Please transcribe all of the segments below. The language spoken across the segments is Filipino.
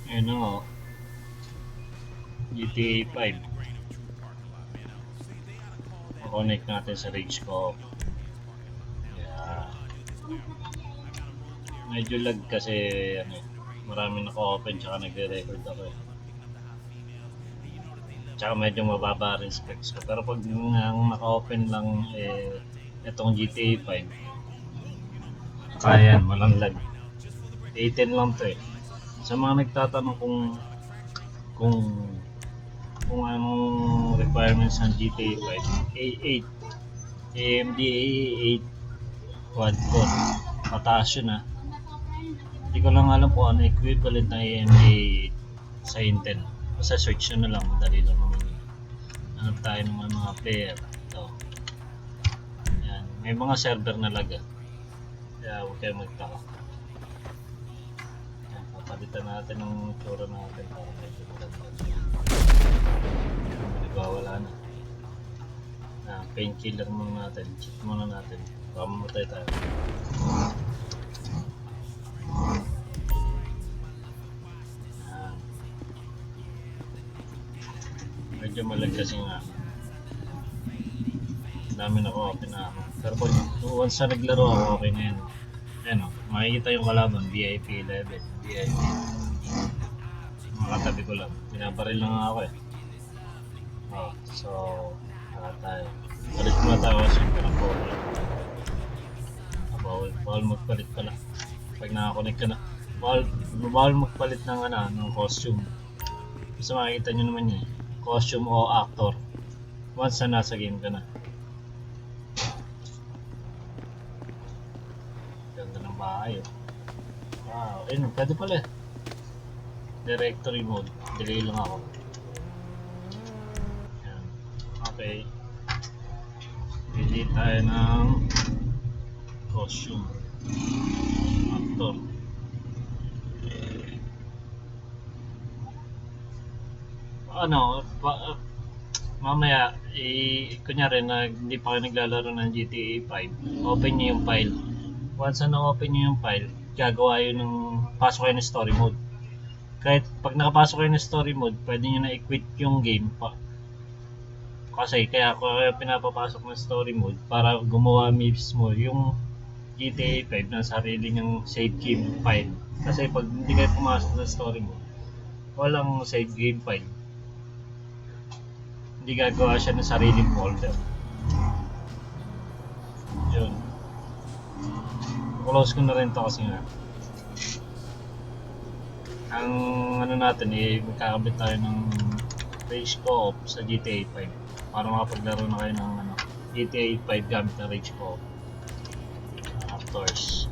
Ayun na nga, GTA 5. Connect natin sa Rage ko. Yeah. Medyo lag kasi ano, marami naka-open tsaka nagre-record ako eh. Tsaka medyo mababa rin specs ko. Pero pag ang naka-open lang eh, itong GTA 5, kaya yan, walang lag. 18 lang to eh. Sa mga nagtatanong kung kung anong requirements ng GTA 5, A8, AMD A8 quad-core. Mataas yun ah. Hindi ko lang alam kung ano equivalent ng AMD A8 sa Intel. Basta search nyo na lang, madali lang naman yun. Hanap tayo ng mga player. Ito. Yan. May mga server na lag ah. Kaya huwag kayo magtaka. Yan. Papalitan natin ng itsura natin para medyo maganda. Nagwawala na. Painkiller muna natin. Cheat muna natin. Baka mamatay tayo. Yan. Medyo malag kasi nga. Dami na ko open na ako. Pero pag once na naglaro ako, okay na yan. Ayan o, makikita yung kalaban, VIP 11, VIP. Makatabi ko lang. Pinabaril lang ako eh. So, tayo. Palit muna tayo kasi yung parang bawal magpalit pala. Pag nakakonect ka na, bawal magpalit ng ng costume. Kasi makikita nyo naman yun, costume o actor. Once na nasa game ka na. Ganda ng bahay oh. Wow, ayun, pwede pala eh. Directory mode, delay lang ako. Yan. Okay. Pili tayo ng costume. Actor. Mamaya, kunyari na hindi pa kayo naglalaro ng GTA 5, open nyo yung file. Once na open nyo yung file, gagawa yun ng pasok kayo ng story mode. Kahit pag nakapasok kayo ng story mode, pwede nyo na i-quit yung game pa. Kasi kaya ako pinapapasok ng story mode para gumawa mismo yung GTA 5 na sarili niyang save game file. Kasi pag hindi kayo pumasok ng story mode, walang save game file. Hindi gagawa siya ng sariling folder. Yun. Close ko na rin to kasi nga. Ang natin magkakabit tayo ng Rage Co-op sa GTA 5 para makapaglaro na kayo ng GTA 5 gamit ng Rage Co-op. Actors,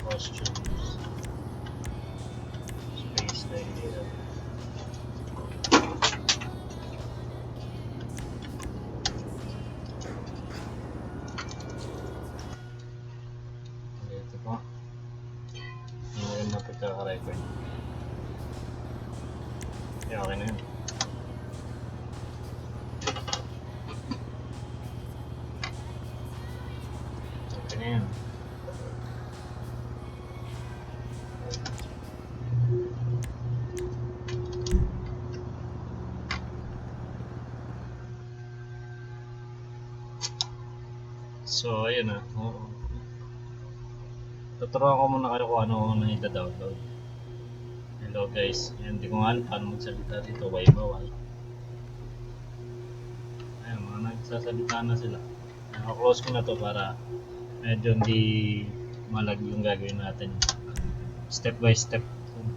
costumes, space layer. Ito po. Ngayon na pagkaka-record. Okay na yun. Okay na yun. So, ayun na. Tuturuan ko muna kayo kung ano na ita-download. Hello guys, hindi ko nga alam paano magsalita dito, bawal. Ayun, mga nagsasalita na sila. Naka-close ko na to para medyo hindi malag yung gagawin natin. Step by step kung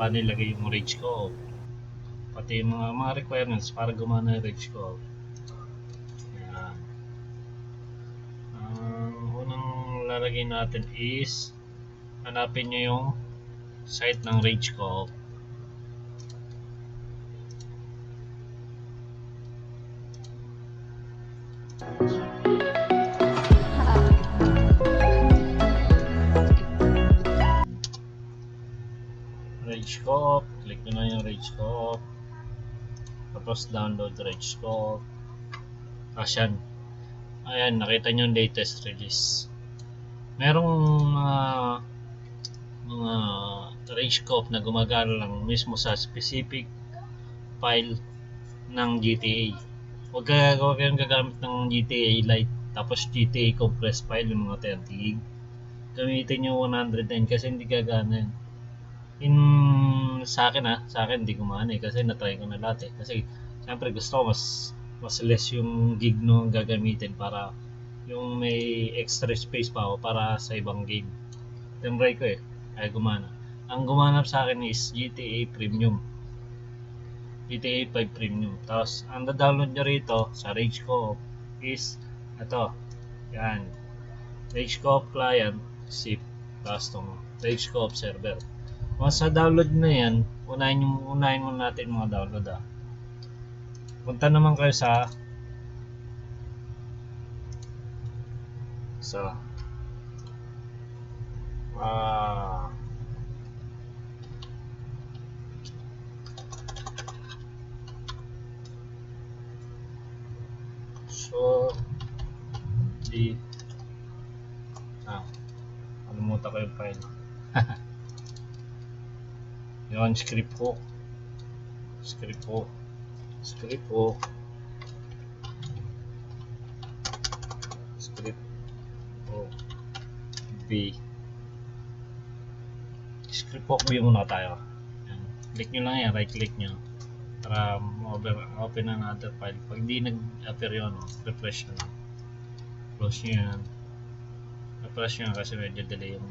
paano ilagay yung Rage ko. Pati yung mga requirements para gumana yung Rage ko. Ayan. Ang unang lalagay natin is hanapin nyo yung site ng Rage Co-op. Rage Co-op, click nyo na yung Rage Co-op. Tapos download Rage Co-op. Yan. Ayan, nakita nyo yung latest release. Merong mga rage scope na gumagana lang mismo sa specific file ng GTA. Huwag kayong gagamit ng GTA Lite tapos GTA compressed file yung mga 30 gig. Gamitin yung 110 kasi hindi gagana yun. Sa akin hindi gumana kasi na-try ko na lahat Kasi siyempre gusto ko mas less yung gig no gagamitin para yung may extra space pa ako para sa ibang game. Tinry ko ay gumana. Ang gumanap sa akin is GTA Premium. GTA 5 Premium. Tapos ang download nyo rito sa Rage Co is ito. Yan. Rage Co client zip. Tapos itong Rage Co server. Once sa download na yan, unahin muna natin mga download Punta naman kayo sa ah so di kalimutan ko yung file yun script hook B script hook B muna tayo. Yan. Click nyo lang yan, right click nyo para open another file. Pag hindi nag-appear yun, refresh nyo lang, close nyo yan, refresh nyo kasi medyo delay yung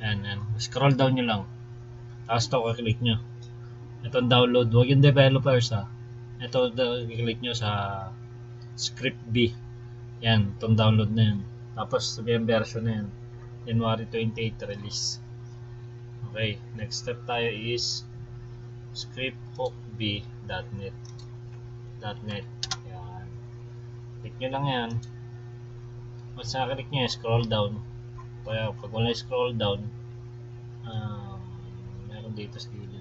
yan. Scroll down nyo lang tapos ito click nyo itong download, huwag yung developers ito click nyo sa script B yan, itong download na yan tapos sabihin version na yan January 28 release. Okay, next step tayo is scripthookb.net. Yan. Click nyo lang yan. Once nakaklik nyo, scroll down. Kaya pag wala scroll down, meron dito sa gilid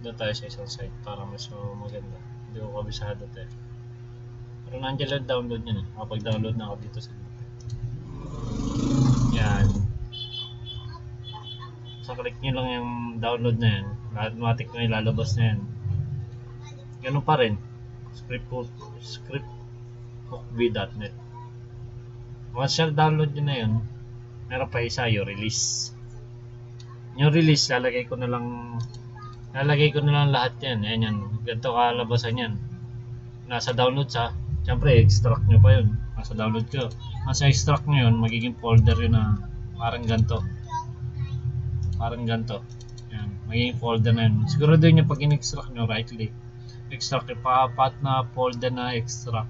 doon tayo sa isang site para mas maganda. Hindi ko kabisado pero nandiyan lang download nyo Kapag-download na ako dito sa yan. So click nyo lang yung download na yan. Automatic na ilalabas na yan. Ganun pa rin. Scripthookb.net. Once download nyo na yun, meron pa isa yung release. Yung release, lalagay ko na lang lahat yan. Yan. Ganito kalabasan yan. Nasa download siyempre extract nyo pa yun. Nasa download ko. Nasa extract nyo yun, magiging folder yun na parang ganito. Yan. Magiging folder na yun. Siguro din yung pag in-extract nyo, right click. Extract yung papat na folder na extract.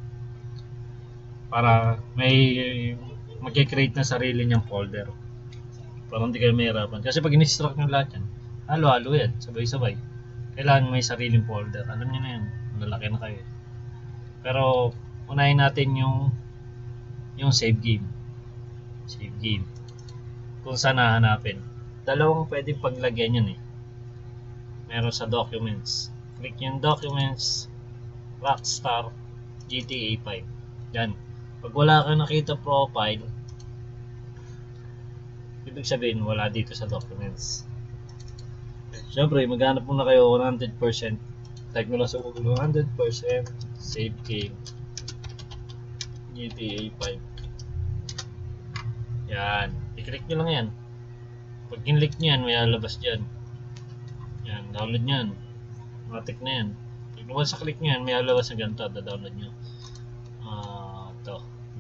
Para may mag-create na sarili niyang folder. Para hindi kayo mahirapan. Kasi pag in-extract nyo lahat yan, halo-halo yan, sabay-sabay. Kailangan may sariling folder. Alam niyo na yan, malalaki na kayo. Pero unahin natin yung save game. Kung saan hahanapin. Dalawang pwedeng paglagyan yan Meron sa documents. Click yung documents, Rockstar, GTA 5. Yan. Pag wala kang nakita profile, ibig sabihin wala dito sa documents. Siyempre, maghanap muna kayo 100%. Type mo lang sa Google 100% save game GTA 5. Yan. I-click nyo lang yan. Pag in-click nyo yan, may lalabas dyan. Yan. Download nyo yan. Automatic na yan. Pag once sa click nyo yan, may lalabas na ganito. Da-download nyo.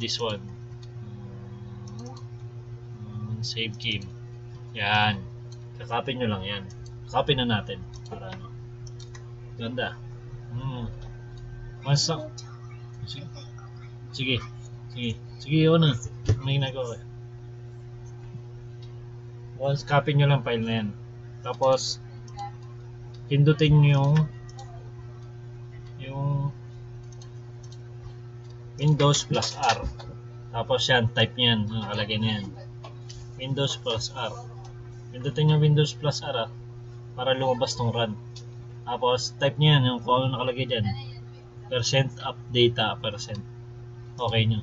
This one. Save game. Yan. Kakapin nyo lang yan. Copy na natin para ganda. Once sige yun na may ginagawa once copy nyo lang file na yan tapos pindutin nyo yung Windows plus R tapos yan type nyo yan nakalagay na yan Windows plus R pindutin nyo Windows plus R para lumabas tong run. Tapos type nyo yan, yung kung ano nakalagay dyan. Percent up data, percent. Okay nyo.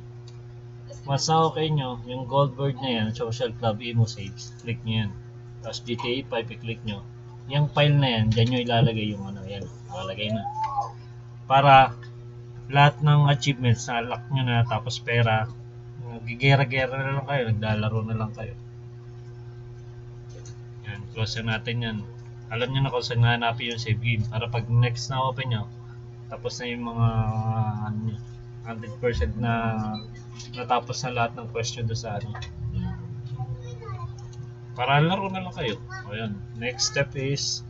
Once na okay nyo, yung gold word na yan, social club emo saves, click nyo yan. Tapos GTA 5, i-click nyo. Yung file na yan, dyan nyo ilalagay yung ano, yan. Ilalagay na. Para lahat ng achievements na lock nyo na, tapos pera, gigera-gera na lang kayo, naglalaro na lang kayo. Yan, close na natin yan. Alam nyo na kung saan hanapin yung save game. Para pag next na open nyo, tapos na yung mga 100% na natapos na lahat ng question do sa ano. Para laro na lang kayo. O yan. Next step is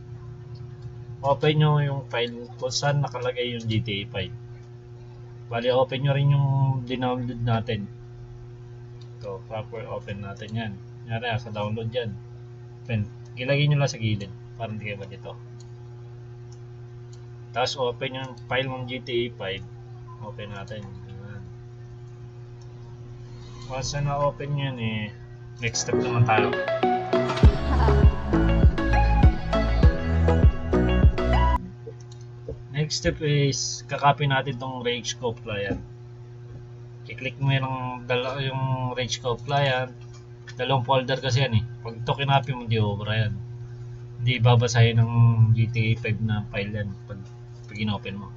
open nyo yung file kung saan nakalagay yung GTA 5. Bali, open nyo rin yung dinownload natin. Ito, proper open natin yan. Nyari, sa download yan. Open. Ilagay nyo lang sa gilid para hindi kayo dito. Tapos open yung file ng GTA 5. Open natin. Yan. Once na open yan next step naman tayo. Next step is kakopy natin tong Rage Scope client. I-click mo yung Rage Scope client. Dalawang folder kasi yan Pag ito kinopy mo, di obra yan. Hindi babasahin ng GTA 5 na file yan pag in-open mo.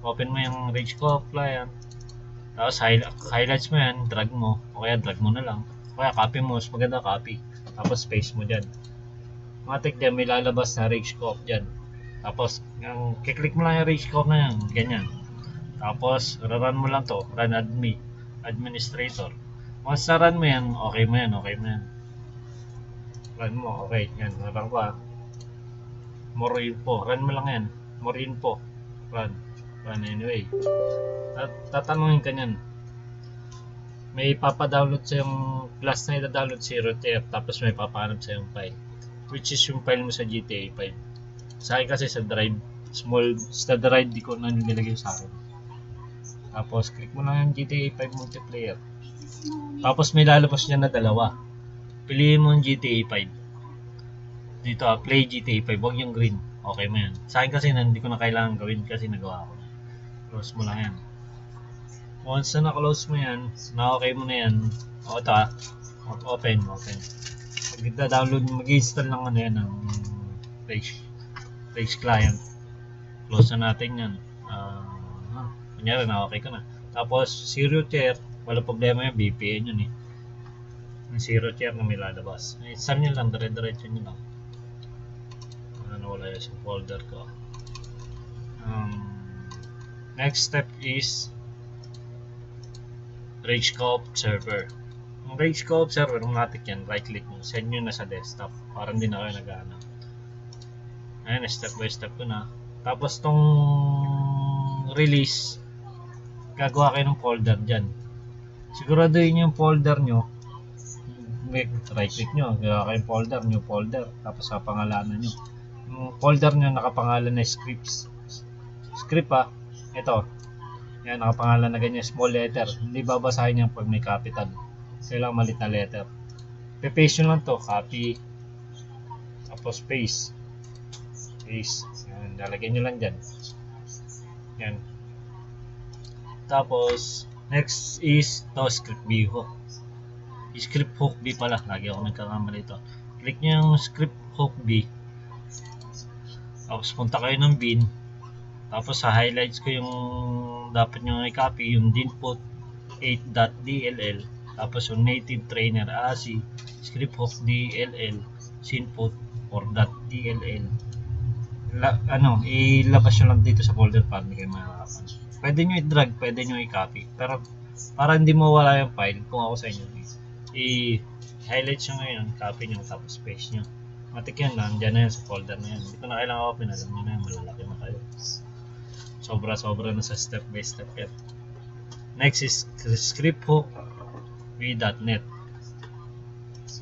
Open mo yung Rage Scope client. Tapos highlights mo yan, drag mo. O kaya drag mo na lang. O kaya copy mo, mas maganda copy. Tapos paste mo dyan. Matik dyan, may lalabas na Rage Scope dyan. Tapos, kiklik mo lang yung Rage Scope na yan, ganyan. Tapos, run mo lang to, run administrator. Once na run mo yan, okay mo yan. Run mo, okay, yan, run ko More info, run mo lang yan. More info, run anyway. At tatanungin ka nyan, may papadownload sa yung class na ita-download si RTF, tapos may papahanap sa yung file, which is yung file mo sa GTA 5. Sa akin kasi sa drive, sa drive di ko na nilagay sa akin. Tapos click mo lang yung GTA 5 multiplayer. Tapos may lalabas niya na dalawa. Piliin mo yung GTA 5. Dito play GTA 5, wag yung green. Okay mo yan. Sa akin kasi hindi ko na kailangan gawin kasi nagawa ko. Close mo lang yan. Once na na-close mo yan, na okay mo na yan. O ito open. Pag download mag-install ng ano yan ng Rage client. Close na natin yan. Kunyari na okay ka na. Tapos zero tier, wala problema yung VPN yun yung zero tier na may lalabas. Saan nyo lang, dire-diretso nyo lang. Wala yung sa folder ko. Next step is Rage Scope server. Ang Rage Scope server, automatic yan, right click nyo, send nyo na sa desktop para hindi na kayo nag-ano. Ayan, step by step ko na. Tapos tong release, gagawa kayo ng folder dyan. Siguraduhin yung folder nyo, right click nyo, gagawa kayo folder, new folder, tapos sa pangalanan nyo. Yung folder nyo nakapangalan na script ito. Yan, nakapangalan na ganyan, small letter. Hindi babasahin yan pag may capital. Kailangan malit na letter. Paste nyo lang to, copy, tapos paste. Yan, lalagyan nyo lang dyan. Yan. Tapos, next is to script B hook. Script hook B pala. Lagi ako nagkakamali ito. Click nyo yung script hook B. Tapos, punta kayo ng bin. Tapos, sa highlights ko yung dapat nyo i-copy, yung input 8.dll. Tapos, yung native trainer ASI, script hook DLL, synput 4.dll. Ilabas nyo lang dito sa folder para hindi kayo makakapan. Pwede nyo i-drag, pwede nyo i-copy. Pero para hindi mawala yung file, kung ako sa inyo, i-highlight nyo ngayon, copy nyo, tapos paste nyo. Matik yan, nandyan na yan sa folder na yan. Hindi ko na kailangan open, alam nyo na yan, malalaki na kayo. Sobra na sa step by step yan. Next is script hook v.net.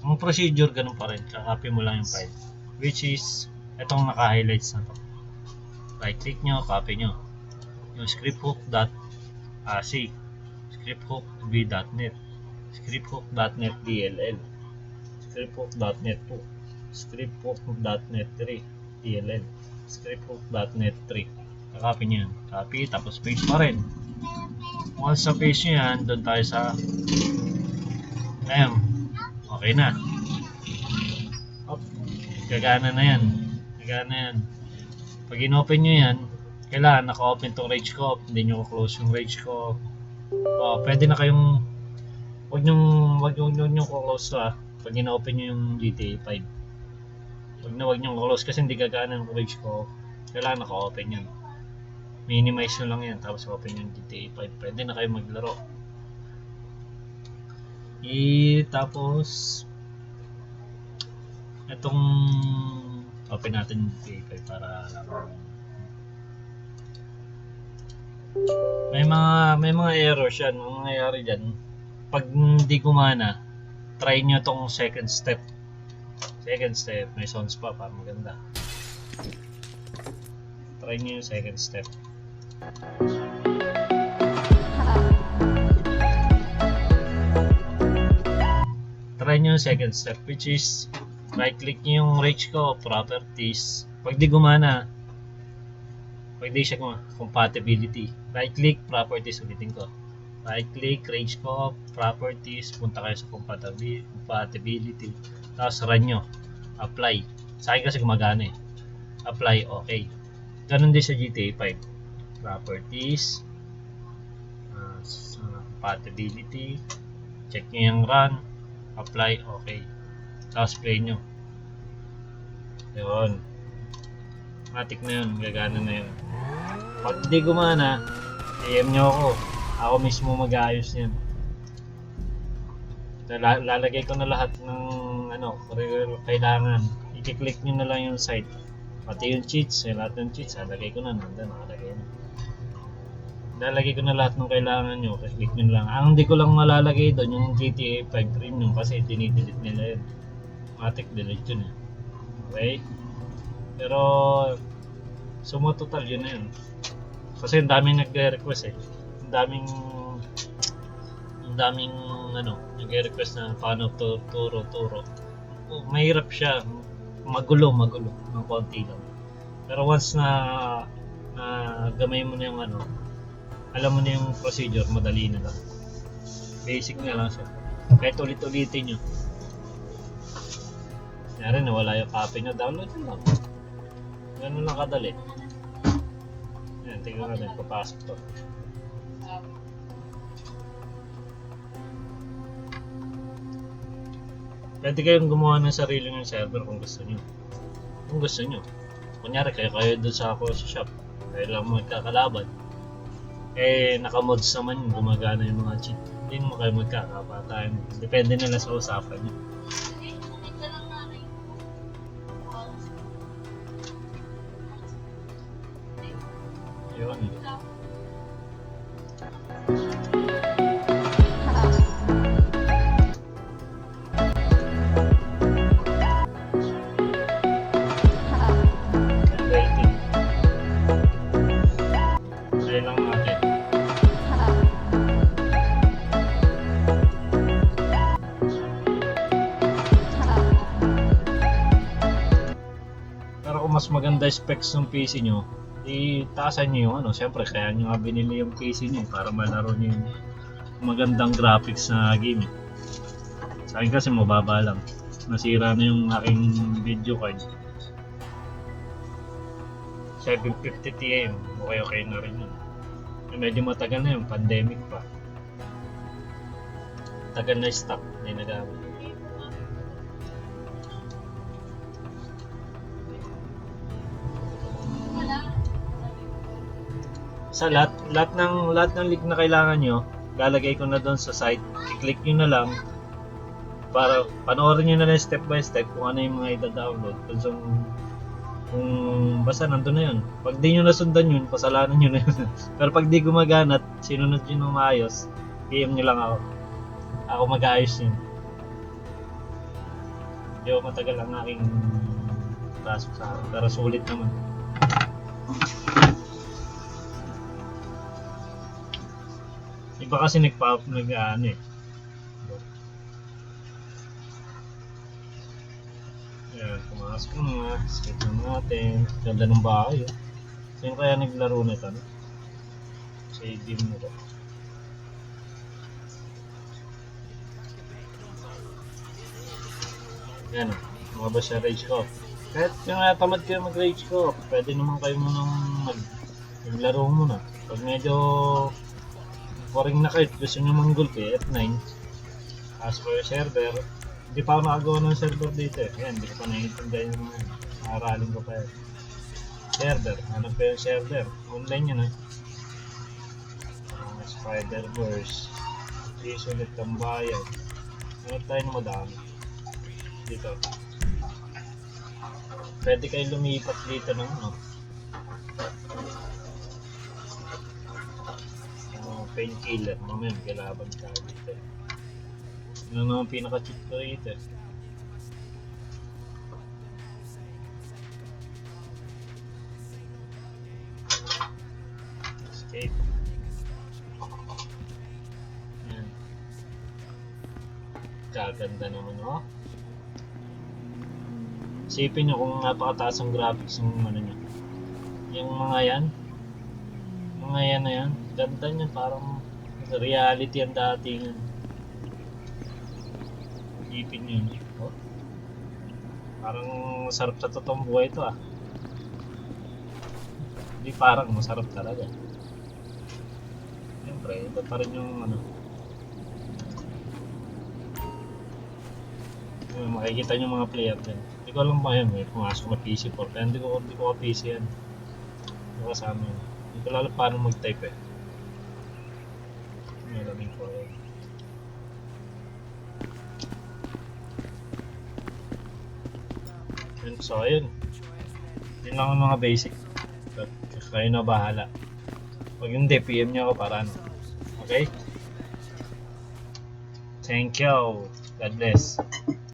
Ang procedure ganun pa rin, kakopy mo lang yung file, which is itong naka-highlights na to. Right click nyo, copy nyo yung script hook.ac, script hook v.net, script hook.net DLL, script hook.net 2, script hook.net 3 DLL, scripthook.net 3. Kakopy nyo yan. Copy, tapos paste pa rin. Once sa paste nyo yan, doon tayo sa okay na. Gagana na yan. Pag in-open nyo yan, kailangan naka-open tong rage co-op, hindi nyo close yung rage co-op. Pwede na kayong wag nyo close to pag in-open nyo yung GTA 5. Wag nyo close kasi hindi gagana ng rage co-op. Kailangan naka-open yan. Minimize nyo lang yan, tapos open yung GTA 5. Pwede na kayo maglaro. Tapos itong open natin yung GTA 5 para may mga errors yan. Ang nangyayari dyan, pag hindi gumana, try nyo tong second step. May sounds pa para maganda. Try nyo yung second step. Try nyo yung second step, which is right click nyo yung rage co properties. Pag di gumana, pag di siya compatibility, right click properties, ulitin ko, right click rage co properties, punta kayo sa compatibility, tapos run nyo, apply. Sa akin kasi gumagana apply, okay. Ganun din sa GTA 5, properties, compatibility, check nyo yung run, apply, okay, tapos play nyo. Yun, matik na yun, gagana na yun. Pag di gumana, PM nyo ako mismo mag-aayos yan. Lalagay ko na lahat ng kailangan. I-click nyo na lang yung site, pati yung cheats, lahat ng cheats lalagay ko na, nakalagay na. Lalagay ko na lahat ng kailangan nyo, click nyo lang. Ang hindi ko lang malalagay doon yung GTA 5 Premium kasi dinidelete nila yun. Automatic delete yun okay. Pero suma total yun na yun. Kasi ang daming nagre-request ang daming nagre-request na paano turo. Mahirap siya, magulo ng konti lang. Pero once na gamay mo na yung alam mo na yung procedure, madali na lang. Basic na lang siya. Kahit ulit-ulitin nyo. Kaya nawala yung copy nyo, download nyo lang. Ganun lang kadali. Yan, tingnan natin, papasok to. Pwede kayong gumawa ng sarili ng server kung gusto nyo. Kunyari kayo doon sa shop. Kayo lang magkakalaban. Naka-mods naman yung gumagana yung mga cheat. Hindi naman kayo magkakapatayan. Depende na lang sa usapan nyo. Yun. Mas maganda specs ng PC nyo, itaasan nyo yung syempre kaya nyo nga binili yung PC nyo para malaro nyo yung magandang graphics na game. Sa akin kasi mababa lang, nasira na yung aking video card 750 Ti, okay na rin yun. Medyo matagal na yung pandemic pa, tagal na stock, hindi nagamit. Sa lahat ng link na kailangan nyo, lalagay ko na doon sa site. I-click nyo na lang para panoorin nyo na lang step by step kung ano yung mga ida-download. Kung basta nandun na yun. Pag di nyo nasundan yun, kasalanan nyo na yun. Pero pag di gumagana at sinunod nyo ng maayos, PM nyo lang ako. Ako mag-aayos yun. Hindi ako matagal ang aking task sa akin, pero sulit naman. Iba kasi nag-ano Ayan, pumasok. Pasok na, skip na natin. Ganda ng bahay. Sino kaya naglaro nito? No? Sa game na to. Yan o, lumabas siya rage ko. Kahit yung tamad kayo mag-rage ko, pwede naman kayo munang maglaro muna. Pag medyo boring na kayo, gusto nyo manggulp F9. As for your server, hindi pa ako nakagawa ng server dito Ayan, hindi ko pa naiintindihan yung aralin ko pa server, hanap ko yung server. Online yun Spider-Verse. Isulit ang bayan. Hanap tayo na madami. Dito. Pwede kayo lumipat dito ng painkiller. Mamaya magkalaban tayo dito. Ano naman pinaka-cheat ko dito Escape. Yan. Kaganda naman Isipin nyo kung napakataas ang graphics ng niya. Yung mga yan na yan, ganda niya, parang reality ang dating. Isipin nyo parang masarap sa totoong buhay ito Hindi parang masarap talaga. Siyempre, ito pa rin yung makikita nyo mga player din. Hindi ko alam ba yan pumasok na PC4 kaya hindi ko ka PC yan. Hindi ko kasama yun. Hindi ko alam paano mag-type Malaming ko So ayun. Yun lang ang mga basic. Kayo na bahala. Pag hindi, PM nyo ako para Okay? Thank you. God bless.